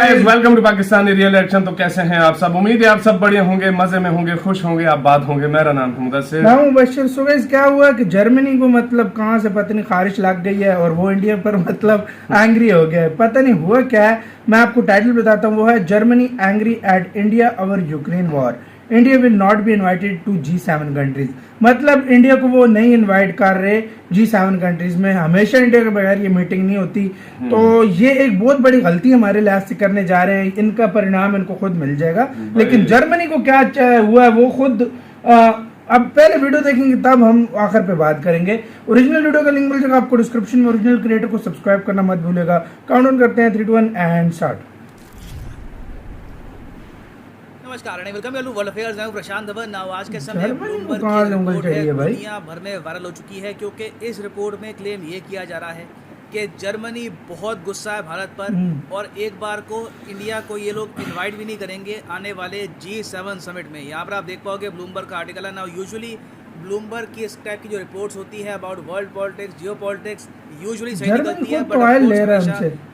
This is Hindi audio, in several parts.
Guys, welcome to Pakistani reaction. तो कैसे हैं आप सब? उम्मीद है आप सब बढ़िया होंगे, मजे में होंगे, खुश होंगे, आप बात होंगे। मेरा नाम है मुदस्सिर। मैं हूं बशीर। सो गाइस, क्या हुआ कि जर्मनी को मतलब कहां से पता नहीं खारिश लग गई है और वो इंडिया पर मतलब एंग्री हो गया है। पता नहीं हुआ क्या है। मैं आपको टाइटल बताता हूं, वो है Germany angry at India over Ukraine war. India will not be invited to G7 countries. मतलब इंडिया को वो नहीं इनवाइट कर रहे G7 कंट्रीज में। हमेशा इंडिया के बगैर ये मीटिंग नहीं होती। तो ये एक बहुत बड़ी गलती हमारे लिहाज से करने जा रहे हैं। इनका परिणाम इनको खुद मिल जाएगा। लेकिन जर्मनी को क्या हुआ है वो खुद अब पहले वीडियो देखेंगे तब हम आखिर पे बात करेंगे। ओरिजिनल वीडियो का लिंक मिल जाएगा आपको डिस्क्रिप्शन में। ओरिजिनल क्रिएटर को सब्सक्राइब करना मत भूलेगा। काउंटडाउन करते हैं 3 2 1 एंड स्टार्ट। नमस्कार, वेलकम टू वर्ल्ड अफेयर्स। मैं प्रशांत धवन। आज के समय जर्मनी को ब्लूमबर्ग कहाँ की जंगल रिपोर्ट चाहिए है, भाई? दुनिया भर में वायरल हो चुकी है क्योंकि इस रिपोर्ट में क्लेम ये किया जा रहा है कि जर्मनी बहुत गुस्सा है भारत पर और एक बार को इंडिया को ये लोग इनवाइट भी नहीं करेंगे आने वाले G7 समिट में। यहाँ पर आप देख पाओगे ब्लूमबर्ग का आर्टिकल है ना। यूजुअली ब्लूमबर्ग की इस टाइप की जो रिपोर्ट्स होती है about world politics, Jio politics, usually सही निकलती है, बट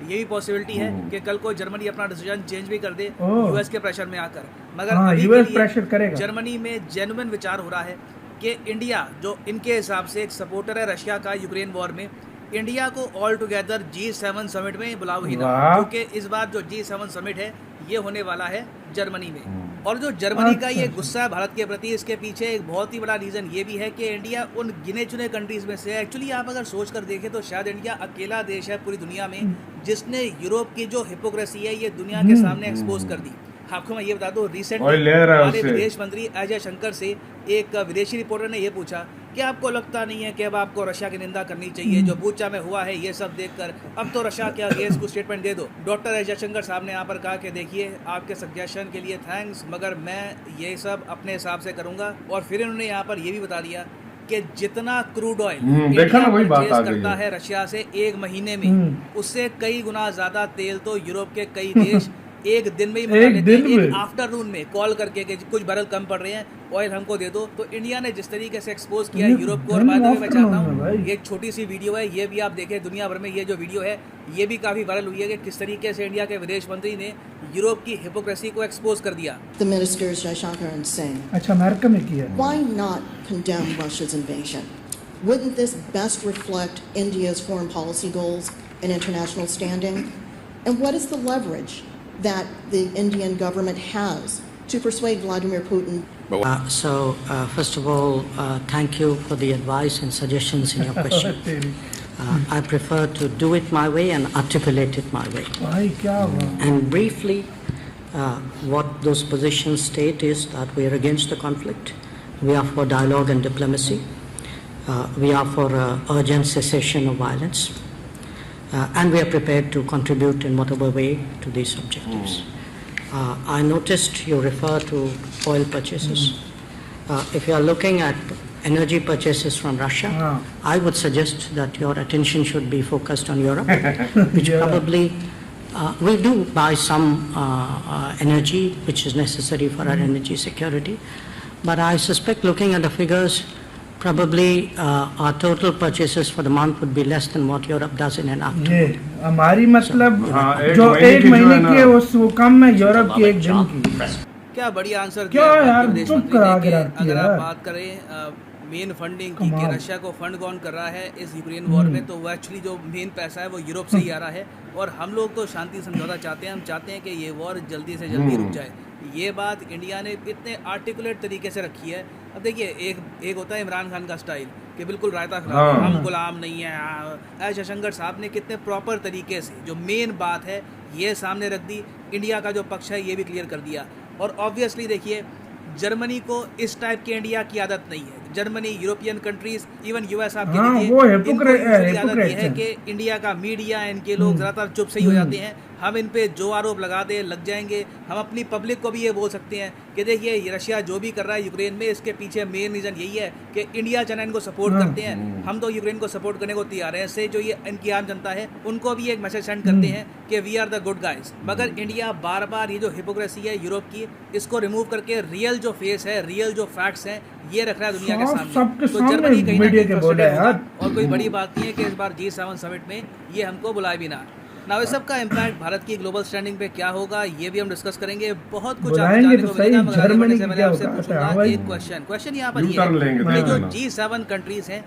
ये भी पॉसिबिलिटी है कि कल को जर्मनी अपना डिसीजन चेंज भी कर दे यूएस के प्रेशर में आकर। मगर अभी यूएस के प्रेशर लिए करेगा। जर्मनी में जेन्युइन विचार हो रहा है कि इंडिया जो इनके हिसाब से एक सपोर्टर है रशिया का यूक्रेन वॉर में, इंडिया को ऑल टुगेदर G7 समिट में बुलाओ ही ना, क्योंकि इस बार जो G7 समिट है ये होने वाला है जर्मनी में। और जो जर्मनी का ये गुस्सा है भारत के प्रति, इसके पीछे एक बहुत ही बड़ा रीज़न ये भी है कि इंडिया उन गिने चुने कंट्रीज़ में से, एक्चुअली आप अगर सोच कर देखें तो शायद इंडिया अकेला देश है पूरी दुनिया में जिसने यूरोप की जो हिपोक्रेसी है ये दुनिया के सामने एक्सपोज कर दी। आपको मैं ये बता दूं, रिसेंटली हमारे विदेश मंत्री अजय शंकर से एक विदेशी रिपोर्टर ने ये पूछा कि आपको लगता नहीं है कि अब आपको रशिया की निंदा करनी चाहिए जो बूचा में हुआ है ये सब देखकर, अब तो रशिया के अगेंस्ट कुछ स्टेटमेंट दे दो। डॉक्टर अजय शंकर साहब ने यहाँ पर कहा कि देखिए आपके सजेशन के लिए थैंक्स, मगर मैं ये सब अपने हिसाब से करूँगा। और फिर इन्होंने यहाँ पर ये भी बता दिया कि जितना क्रूड ऑयल इंडिया परचेज करता है रशिया से एक महीने में, उससे कई गुना ज़्यादा तेल तो यूरोप के कई देश एक दिन में ही मंगा लेते हैं, एक आफ्टरनून में कॉल करके कि कुछ बैरल कम पड़ रहे हैं, ऑयल हमको दे दो। तो इंडिया ने जिस तरीके से एक्सपोज किया है यूरोप को, और बाद में मैं चाहता हूँ ये एक छोटी सी वीडियो है, ये भी आप देखें। दुनिया भर में ये जो वीडियो है ये भी काफ़ी वायरल हुई है कि किस तरीके से इंडिया के विदेश मंत्री ने यूरोप की हिपोक्रेसी को एक्सपोज कर दिया। The ministers Jaishankar and Singh. अच्छा, अमेरिका में किया। Why not condemn Russia's invasion? Wouldn't this best reflect India's foreign policy goals and international standing? And what is the leverage that the Indian government has to persuade Vladimir Putin? First of all, thank you for the advice and suggestions in your question. I prefer to do it my way and articulate it my way. And briefly, what those positions state is that we are against the conflict, we are for dialogue and diplomacy, we are for urgent cessation of violence, and we are prepared to contribute in whatever way to these objectives. I noticed you refer to oil purchases. If you are looking at energy purchases from Russia, I would suggest that your attention should be focused on Europe, which probably we do buy some energy which is necessary for our energy security. But I suspect, looking at the figures, probably our total purchases for the month would be less than what Europe does in an afternoon. हमारी मतलब जो एक महीने की है वो कम है यूरोप की एक दिन की। क्या बढ़िया आंसर क्या यार, विदेश चुप मंत्री करा ने के कि रखती अगर है। आप बात करें मेन फंडिंग की कि रशिया को फंड कौन कर रहा है इस यूक्रेन वॉर में, तो वो एक्चुअली जो मेन पैसा है वो यूरोप से ही आ रहा है। और हम लोग तो शांति समझौता चाहते हैं, हम चाहते हैं कि ये वॉर जल्दी से जल्दी रुक जाए। ये बात इंडिया ने इतने आर्टिकुलेट तरीके से रखी है। अब देखिए, एक होता है इमरान खान का स्टाइल कि बिल्कुल रायता खिला दो, हम गुलाम नहीं हैं। अजय शंकर साहब ने कितने प्रॉपर तरीके से जो मेन बात है ये सामने रख दी, इंडिया का जो पक्ष है ये भी क्लियर कर दिया। और ऑब्वियसली देखिए, जर्मनी को इस टाइप की इंडिया की आदत नहीं है। Germany, European countries, even US आप वो हिपोक्रेट आदत ये है कि इंडिया का मीडिया, इनके लोग ज़्यादातर चुप से ही हो जाते हैं। हम इन पे जो आरोप लगा दे लग जाएंगे। हम अपनी पब्लिक को भी ये बोल सकते हैं कि देखिए रशिया जो भी कर रहा है यूक्रेन में, इसके पीछे मेन रीज़न यही है कि इंडिया चाइना इनको सपोर्ट करते हैं। हम तो यूक्रेन को सपोर्ट करने को तैयार हैं। इससे जो ये इनकी आम जनता है उनको भी एक मैसेज सेंड करते हैं कि we are the good guys. मगर इंडिया बार बार ये जो हिपोक्रेसी है यूरोप की, इसको रिमूव करके रियल जो फेस है, रियल जो फैक्ट्स हैं ये रख रहा है दुनिया के सामने। तो जर्मनी कहीं ना कहीं फ्रस्ट्रेटेड होगा। और कोई बड़ी बात नहीं है कि इस बार G7 समिट में ये हमको बुलाए भी ना। ना इस सब का इम्पैक्ट भारत की ग्लोबल स्टैंडिंग पे क्या होगा ये भी हम डिस्कस करेंगे। बहुत कुछ बुलाएंगे जानने तो को सही, मिलेगा, मगर आगे जर्मनी बढ़ने से की पहले क्या आपसे औकात है, पूछूंगा हाँ भाई। एक क्वेश्चन यहाँ पर ये U-turn लेंगे है कि जो देना। G7 कंट्रीज हैं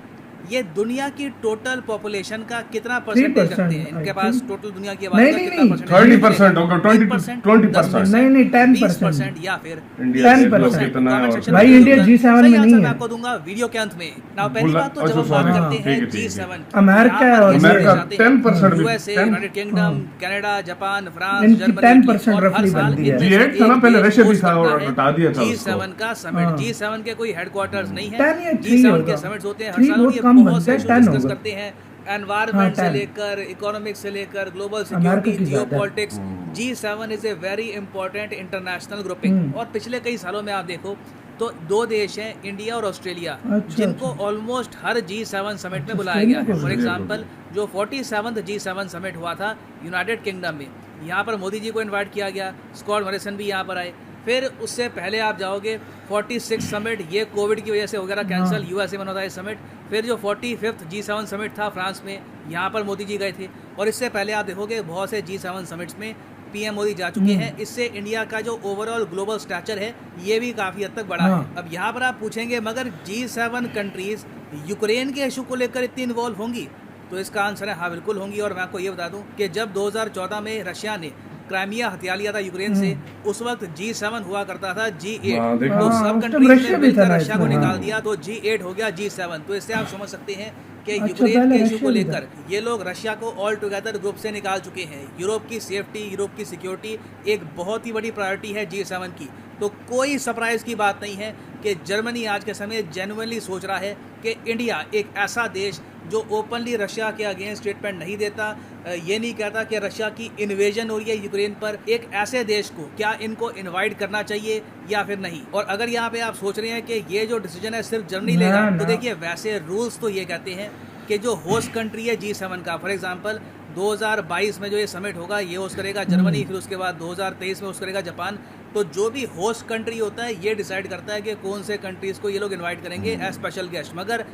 ये दुनिया की टोटल पॉपुलेशन का कितना परसेंटेज 3% रखते हैं? इनके I पास think। टोटल दुनिया की नहीं, आबादी का नहीं, कितना नहीं, परसेंटेज? 30% होगा, 20%। नहीं, नहीं, 10%। 20% या फिर इंडिया 10% देख लो कितना है Comment और section भाई, में इंडिया जरूर G7 सही में आंसर नहीं मैं है। आपको दूंगा वीडियो के अंत में। ना पहली बोला- बात तो जब अच्छा, हम बात sorry, करते ठीक हैं है, ठीक है। G7 अमेरिका और America 10% USA, 10 United kingdom, Canada, Japan, France, इनकी जर्मनी 10% और हर roughly साल बनती है। इनमें से G8 था ना एक पहले, देश रशिया भी host था और करता है हटा दिया था उसको। G7 का समिट। हाँ। G7 के कोई हेडक्वार्टर्स नहीं 10 या है। 3 G7 होगा। के समिट्स होते हैं हर 3 साल, बहुत ये कम बहुत बनता से है, इशू 10 डिस्कस होगा। करते हैं, एनवायरमेंट से 10 लेकर इकोनॉमिक्स से लेकर ग्लोबल अमेरिका सिक्योरिटी, की ज्यादा है। Geopolitics. G7 is a very important international grouping. और पिछले कई सालों में आप देखो तो दो देश हैं इंडिया और ऑस्ट्रेलिया, अच्छा, जिनको ऑलमोस्ट हर G7 समिट में बुलाया ऑस्ट्रेलिया गया है। को फॉर भी। एग्जांपल जो 47th G7 समिट हुआ था यूनाइटेड किंगडम में, यहाँ पर मोदी जी को इनवाइट किया गया, स्कॉट मॉरिसन भी यहाँ पर आए। फिर उससे पहले आप जाओगे 46 समिट, ये कोविड की वजह से वगैरह कैंसिल, यूएसए में होता है समिट। फिर जो 45th G7 समिट था फ्रांस में, यहाँ पर मोदी जी गए थे। और इससे पहले आप देखोगे बहुत से G7 समिट्स में पीएम मोदी जा चुके हैं। इससे इंडिया का जो ओवरऑल ग्लोबल स्टैचर है ये भी काफ़ी हद तक बढ़ा है। अब यहाँ पर आप पूछेंगे मगर G7 कंट्रीज यूक्रेन के इशू को लेकर इतनी इन्वॉल्व होंगी, तो इसका आंसर है हाँ बिल्कुल होंगी। और मैं आपको ये बता दूं कि जब 2014 में रशिया ने क्राइमिया हथिया लिया था यूक्रेन से, उस वक्त G7 हुआ करता था G8। हाँ, देखो। तो हाँ, सब उस टाइम कंट्रीज रशिया ने भी था मिलकर ना रशिया को इसमें, निकाल हाँ। दिया तो G8 हो गया G7। तो इससे आप समझ सकते हैं कि अच्छा, यूक्रेन पहले के इशू को रशिया भी लेकर ये लोग रशिया को ऑल टुगेदर ग्रुप से निकाल चुके हैं। यूरोप की सेफ्टी, यूरोप की सिक्योरिटी एक बहुत ही बड़ी प्रायोरिटी है G7 की। तो कोई सरप्राइज की बात नहीं है कि जर्मनी आज के समय जेन्युइनली सोच रहा है कि इंडिया एक ऐसा देश जो ओपनली रशिया के अगेंस्ट स्टेटमेंट नहीं देता, ये नहीं कहता कि रशिया की इन्वेजन हो रही है यूक्रेन पर, एक ऐसे देश को क्या इनको इनवाइट करना चाहिए या फिर नहीं। और अगर यहाँ पे आप सोच रहे हैं कि ये जो डिसीजन है सिर्फ जर्मनी ना, लेगा, ना। तो देखिए वैसे रूल्स तो ये कहते हैं कि जो होस्ट कंट्री है G7 का, फॉर एग्जांपल 2022 में जो ये समिट होगा ये होस्ट करेगा जर्मनी, फिर उसके बाद 2023 में होस्ट करेगा जापान। तो जो भी होस्ट कंट्री होता है ये डिसाइड करता है कि कौन से कंट्रीज को ये लोग इनवाइट करेंगे एज स्पेशल गेस्ट। मगर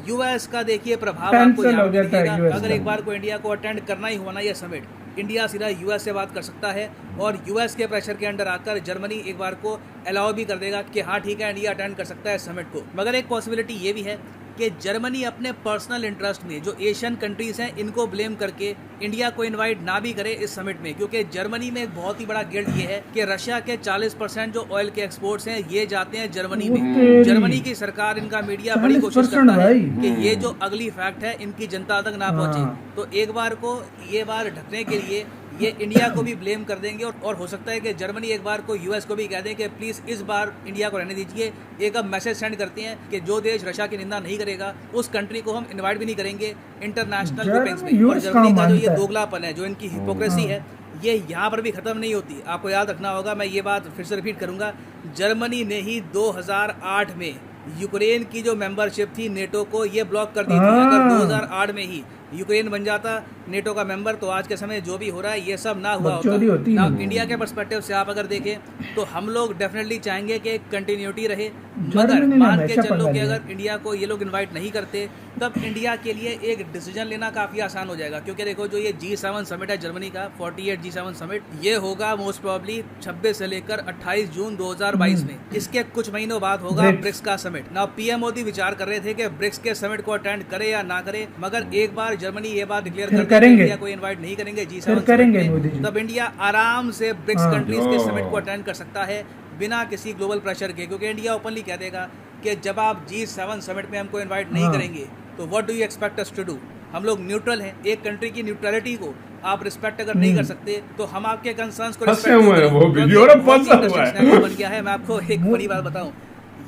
यूएस का देखिए प्रभाव आपको Cancel यहाँ हो पे गया था दिखेगा। US अगर का। एक बार को इंडिया को अटेंड करना ही हुआ ना ये समिट, इंडिया सीधा यूएस से बात कर सकता है और यूएस के प्रेशर के अंडर आकर जर्मनी एक बार को अलाउ भी कर देगा कि हाँ ठीक है इंडिया अटेंड कर सकता है समिट को। मगर एक पॉसिबिलिटी ये भी है कि जर्मनी अपने पर्सनल इंटरेस्ट में जो एशियन कंट्रीज हैं इनको ब्लेम करके इंडिया को इनवाइट ना भी करे इस समिट में, क्योंकि जर्मनी में एक बहुत ही बड़ा गिल्ट ये है कि रशिया के 40% जो ऑयल के एक्सपोर्ट्स हैं ये जाते हैं जर्मनी में। जर्मनी की सरकार, इनका मीडिया बड़ी कोशिश 40% करता है भाई। कि ये जो अगली फैक्ट है इनकी जनता तक ना पहुंचे। हाँ। तो एक बार को ये बार ढकने के लिए ये इंडिया को भी ब्लेम कर देंगे और हो सकता है कि जर्मनी एक बार को यूएस को भी कह दें कि प्लीज इस बार इंडिया को रहने दीजिए। एक अब मैसेज सेंड करते हैं कि जो देश रशिया की निंदा नहीं करेगा उस कंट्री को हम इनवाइट भी नहीं करेंगे इंटरनेशनल ग्रुपिंग्स में। और US जर्मनी का जो मानता ये है। दोगलापन है, जो इनकी हिपोक्रेसी है, ये यहाँ पर भी खत्म नहीं होती। आपको याद रखना होगा, मैं ये बात फिर से रिपीट करूंगा, जर्मनी ने ही 2008 में यूक्रेन की जो मेंबरशिप थी नेटो को ये ब्लॉक कर दी थी। अगर 2008 में ही यूक्रेन बन जाता नेटो का मेंबर तो आज के समय जो भी हो रहा है ये सब ना हुआ बकचोदी होती होता। ना। ना इंडिया के पर्सपेक्टिव से आप अगर देखें तो हम लोग डेफिनेटली चाहेंगे कि कंटिन्यूटी रहे, मगर जर्मनी ने मान के हमेशा चलो पंगा कि लिया। अगर इंडिया को ये लोग इनवाइट नहीं करते तब इंडिया के लिए एक डिसीजन लेना काफ़ी आसान हो जाएगा। क्योंकि देखो जो ये G7 समिट है जर्मनी का 48 G7 समिट, ये होगा मोस्ट प्रॉब्ली 26 से लेकर 28 जून 2022 में। इसके कुछ महीनों बाद होगा ब्रिक्स। ब्रिक्स का समिट। ना पीएम मोदी विचार कर रहे थे कि ब्रिक्स के समिट को अटेंड करे या ना करे, मगर एक बार जर्मनी ये बात डिक्लेयर फिर कर दे कि करेंगे। इंडिया को इनवाइट नहीं करेंगे G7 फिर समिट करेंगे में, मोदी जी। तब इंडिया आराम से ब्रिक्स हाँ। कंट्रीज के ओह। समिट को अटेंड कर सकता है बिना किसी ग्लोबल प्रेशर के। क्योंकि इंडिया ओपनली कह देगा कि जब आप G7 समिट में हमको इनवाइट नहीं हाँ। करेंगे तो what do you expect us to do. हम लोग न्यूट्रल हैं, एक कंट्री की न्यूट्रलिटी को आप रिस्पेक्ट अगर नहीं कर सकते तो हम आपके कंसर्न्स को फंसे रिस्पेक्ट हुए हैं वो वीडियो और फंसा हुआ है। बन गया है। मैं आपको एक बड़ी बात बताऊं,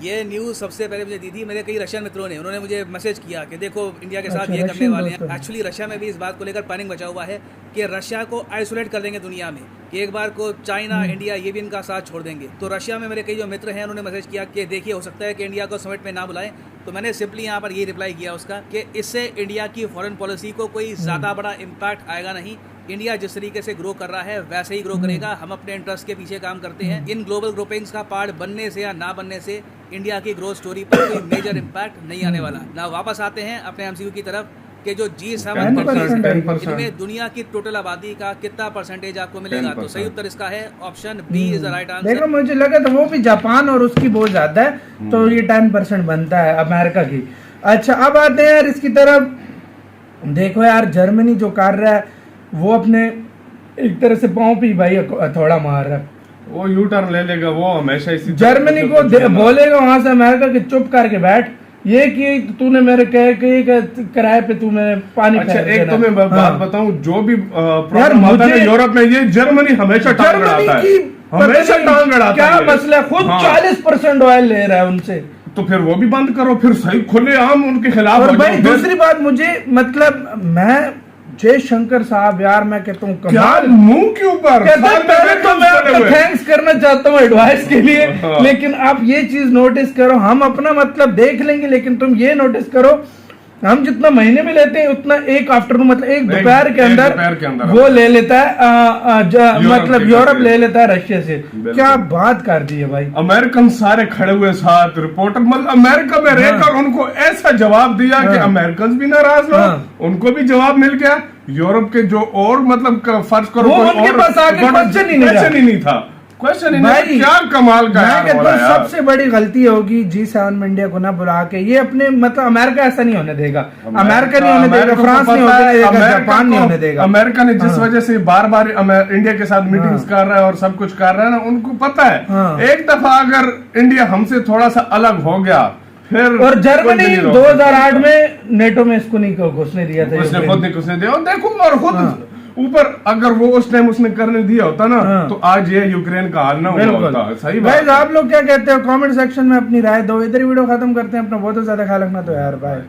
ये न्यूज़ सबसे पहले मुझे दी थी मेरे कई रशियन मित्रों ने। उन्होंने मुझे मैसेज किया कि देखो इंडिया के साथ अच्छा, ये करने रशियन वाले दोस्तों हैं। ने। एक्चुअली रशिया में भी इस बात को लेकर पैनिक मचा हुआ है कि रशिया को आइसोलेट कर देंगे दुनिया में, कि एक बार को चाइना, इंडिया ये भी इनका साथ छोड़ देंगे। तो रशिया में मेरे कई जो मित्र हैं उन्होंने मैसेज किया कि देखिए हो सकता है कि इंडिया को समिट में ना बुलाएं। तो मैंने सिंपली यहाँ पर ये रिप्लाई किया उसका कि इससे इंडिया की फॉरेन पॉलिसी को कोई ज़्यादा बड़ा इम्पैक्ट आएगा नहीं। इंडिया जिस तरीके से ग्रो कर रहा है वैसे ही ग्रो करेगा। हम अपने इंटरेस्ट के पीछे काम करते हैं। इन ग्लोबल ग्रुपिंग्स का पार्ट बनने से या ना बनने से इंडिया की ग्रोथ स्टोरी पर कोई मेजर इम्पैक्ट नहीं आने वाला। ना वापस आते हैं अपने एमसीक्यू की तरफ। कि जो G7 10%, कंट्रीज इनमें दुनिया की टोटल आबादी का कितना परसेंटेज आपको मिलेगा? तो सही उत्तर इसका है option B is the right answer. देखो मुझे लगा था वो भी जापान और उसकी बहुत ज्यादा है, तो ये 10% बनता है अमेरिका की। अच्छा अब आते हैं यार इसकी तरफ। देखो यार जर्मनी जो कर रहा है वो अपने एक तरह से पाँव पे भाई थोड़ा मार रहा है। वो यू टर्न ले लेगा, वो हमेशा इसी जर्मनी को बोलेगा वहां से अमेरिका के चुप करके बैठ, ये कि तूने मेरे किराए पे तू मैं पानी अच्छा फेंक एक देना। तो मैं बात हाँ। बताऊं, जो भी यार प्रॉब्लम आता है मुझे- ना यूरोप में, ये जर्मनी हमेशा टांग जर्मनी अड़ाता की है, हमेशा पता टांग नहीं अड़ाता क्या है। मसला है, खुद हाँ। 40% ऑयल ले रहा है उनसे। तो फिर वो भी बंद करो, फिर सही खुले आम उनके खिलाफ और हो भाई जाओ। दूसरी बात मुझे मतलब मैं जयशंकर साहब यार मैं कहता हूँ क्या कमाल। मुंह के ऊपर कहते हैं, साल में पहले तो मैं खड़े आपका हुए। थैंक्स करना चाहता हूँ एडवाइस के लिए, हाँ। लेकिन आप ये चीज नोटिस करो, हम अपना मतलब देख लेंगे लेकिन तुम ये नोटिस करो हम जितना महीने में लेते हैं उतना एक आफ्टरनून मतलब एक दोपहर के अंदर वो ले लेता है मतलब यूरोप ले लेता है रशिया से। क्या बात कर दी है भाई। अमेरिकन सारे खड़े हुए साथ रिपोर्टर, मतलब अमेरिका में रहकर उनको ऐसा जवाब दिया कि अमेरिकन भी नाराज हो, उनको भी जवाब मिल गया। यूरोप के जो और मतलब फर्ज करो वो कोई उनके और पास आगे क्वेश्चन ही नहीं था, क्वेश्चन ही भाई, नहीं। क्या कमाल का मैं यार हो कहता रहा हूँ है यार। सबसे बड़ी गलती होगी G7 में इंडिया को ना बुला के। ये अपने मतलब अमेरिका ऐसा नहीं होने देगा, अमेरिका नहीं होने देगा, फ्रांस नहीं होने देगा, जापान नहीं होने देगा। अमेरिका ने जिस वजह से बार बार इंडिया के साथ मीटिंग्स कर रहा है और सब कुछ कर रहा है ना, उनको पता है एक दफा अगर इंडिया हमसे थोड़ा सा अलग हो गया फिर। और जर्मनी 2008 में नेटो में इसको नहीं घुसने दिया था, उसने खुद नहीं घुसने दिया। और देखो और खुद ऊपर अगर वो उस टाइम उसने करने दिया होता ना तो आज ये यूक्रेन का हाल ना हुआ होता। सही बात। आप लोग क्या कहते हो कमेंट सेक्शन में अपनी राय दो। इधर वीडियो खत्म करते हैं। अपना बहुत ज्यादा ख्याल रखना तो यार बाय।